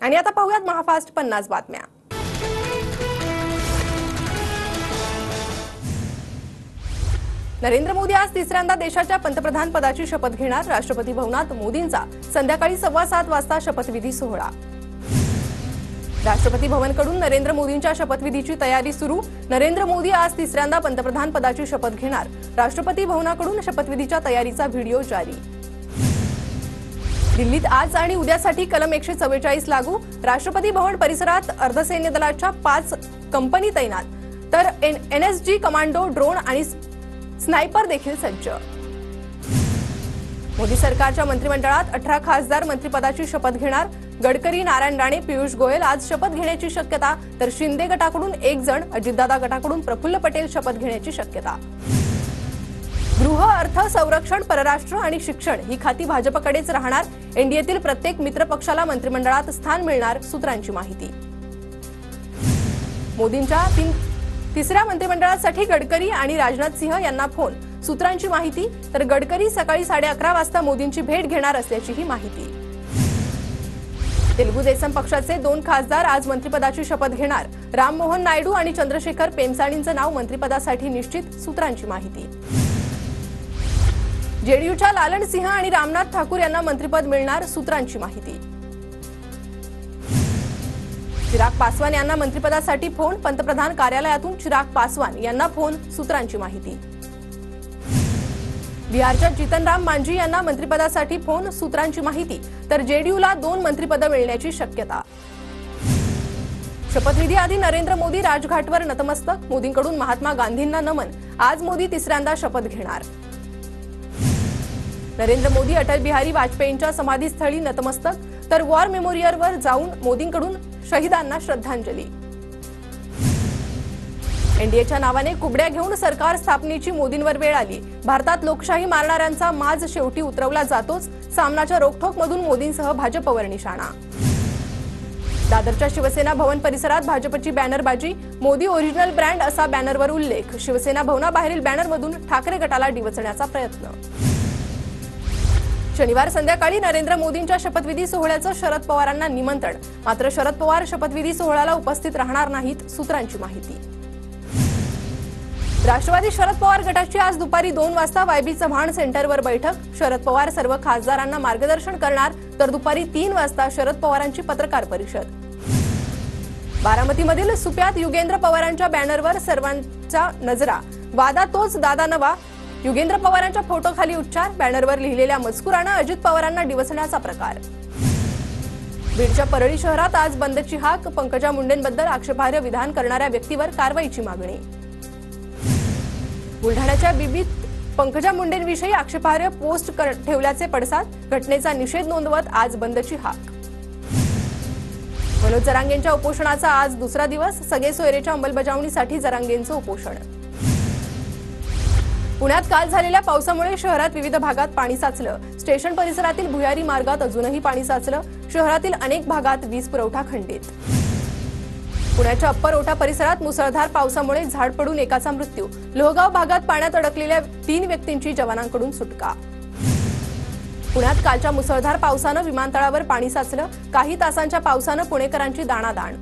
आणि आता पाहूयात महाफास्ट 50 बातम्या। नरेंद्र मोदी आज तिसऱ्यांदा देशाच्या पंतप्रधान पदाची शपथ घेणार। राष्ट्रपती भवनात मोदींचा संध्याकाळी 7:15 वाजता शपथविधी सोहळा। राष्ट्रपती भवनकडून नरेंद्र मोदींच्या शपथविधीची तयारी सुरू। नरेंद्र मोदी आज तिसऱ्यांदा पंतप्रधान पदाची शपथ घेणार। राष्ट्रपती भवनाकडून शपथविधीच्या तयारीचा व्हिडिओ जारी। दिल्लीत आज आणि उद्यासाठी कलम 144 लागू। राष्ट्रपती भवन परिसरात अर्धसैन्य दलाच्या 5 कंपनी तैनात, तर एनएसजी कमांडो, ड्रोन आणि स्नायपर देखील सज्ज। मोदी सरकारच्या मंत्रिमंडळात 18 खासदार मंत्रिपदाची शपथ घेणार। गडकरी, नारायण राणे, पियुष गोयल आज शपथ घेण्याची शक्यता, तर शिंदे गटाकडून 1 जण, अजितदादा गटाकडून प्रफुल्ल पटेल शपथ घेण्याची शक्यता। गृह, अर्थ, संरक्षण, परराष्ट्र आणि शिक्षण ही खाती भाजपकडेच राहणार। एनडीएतील प्रत्येक मित्रपक्षाला मंत्रिमंडळात स्थान मिळणार, सूत्रांची माहिती। मोदींच्या तिसऱ्या मंत्रिमंडळासाठी गडकरी आणि राजनाथ सिंह यांना फोन, सूत्रांची माहिती। तर गडकरी सकाळी 11:30 वाजता मोदींची भेट घेणार असल्याचीही माहिती। तेलुगू देसम पक्षाचे 2 खासदार आज मंत्रिपदाची शपथ घेणार। राम मोहन नायडू आणि चंद्रशेखर पेमसाणींचं नाव मंत्रिपदासाठी निश्चित, सूत्रांची माहिती। जेडीयूच्या लालन सिंह आणि रामनाथ ठाकूर यांना मंत्रिपद मिळणार, सूत्रांची माहिती। चिराग पासवान यांना मंत्रिपदासाठी फोन, पंतप्रधान कार्यालयातून चिराग पासवान यांना फोन, सूत्रांची माहिती। बिहारच्या जीतनराम मांझी यांना मंत्रिपदासाठी फोन, सूत्रांची माहिती। तर जेडीयूला 2 मंत्रिपदं मिळण्याची शक्यता। शपथविधी आधी नरेंद्र मोदी राजघाटवर नतमस्तक। मोदींकडून महात्मा गांधींना नमन। आज मोदी तिसऱ्यांदा शपथ घेणार। नरेंद्र मोदी अटल बिहारी वाजपेयींच्या समाधीस्थळी नतमस्तक, तर वॉर मेमोरियलवर जाऊन मोदींकडून शहीदांना श्रद्धांजली। एनडीएच्या नावाने कुबड्या घेऊन सरकार स्थापनेची मोदींवर वेळ आली। भारतात लोकशाही मारणाऱ्यांचा माज शेवटी उतरवला जातोच। सामनाच्या रोखठोकमधून मोदींसह भाजपवर निशाणा। दादरच्या शिवसेना भवन परिसरात भाजपची बॅनरबाजी। मोदी ओरिजिनल ब्रँड असा बॅनरवर उल्लेख। शिवसेना भवनाबाहेरील बॅनरमधून ठाकरे गटाला डिवचण्याचा प्रयत्न। शनिवार संध्याकाळी नरेंद्र मोदींच्या शपथविधी सोहळ्याचं शरद पवारांना निमंत्रण, मात्र शरद पवार शपथविधी सोहळ्याला उपस्थित राहणार नाहीत, सूत्रांची माहिती। राष्ट्रवादी शरद पवार गटाची आज दुपारी 2 वाजता वायबी चव्हाण सेंटरवर बैठक। शरद पवार सर्व खासदारांना मार्गदर्शन करणार, तर दुपारी 3 वाजता शरद पवारांची पत्रकार परिषद। बारामतीमधील सुप्यात युगेंद्र पवारांच्या बॅनरवर सर्वांच्या नजरा। वादा तोच दादा नवा। युगेंद्र पवारांच्या फोटोखाली उच्चार। बॅनरवर लिहिलेल्या मजकुरानं अजित पवारांना डिवचण्याचा प्रकार। बीडच्या परळी शहरात आज बंदची हाक। पंकजा मुंडेंबद्दल आक्षेपार्ह विधान करणाऱ्या व्यक्तीवर कारवाईची मागणी। बुलढाण्याच्या बिबीत पंकजा मुंडेंविषयी आक्षेपार्ह पोस्ट ठेवल्याचे पडसाद। घटनेचा निषेध नोंदवत आज बंदची हाक। मनोज जरांगेंच्या उपोषणाचा आज दुसरा दिवस। सगळे सोयरेच्या अंमलबजावणीसाठी जरांगेंचं उपोषण। पुण्यात काल झालेल्या पावसामुळे शहरात विविध भागात पाणी साचलं। स्टेशन परिसरातील भुयारी मार्गात अजूनही पाणी साचलं। शहरातील अनेक भागात वीज पुरवठा खंडित। पुण्याच्या अप्पर ओटा परिसरात मुसळधार पावसामुळे झाड पडून एकाचा मृत्यू। लोहगाव भागात पाण्यात अडकलेल्या 3 व्यक्तींची जवानांकडून सुटका। पुण्यात कालच्या मुसळधार पावसानं विमानतळावर पाणी साचलं। काही तासांच्या पावसानं पुणेकरांची दाणादाण।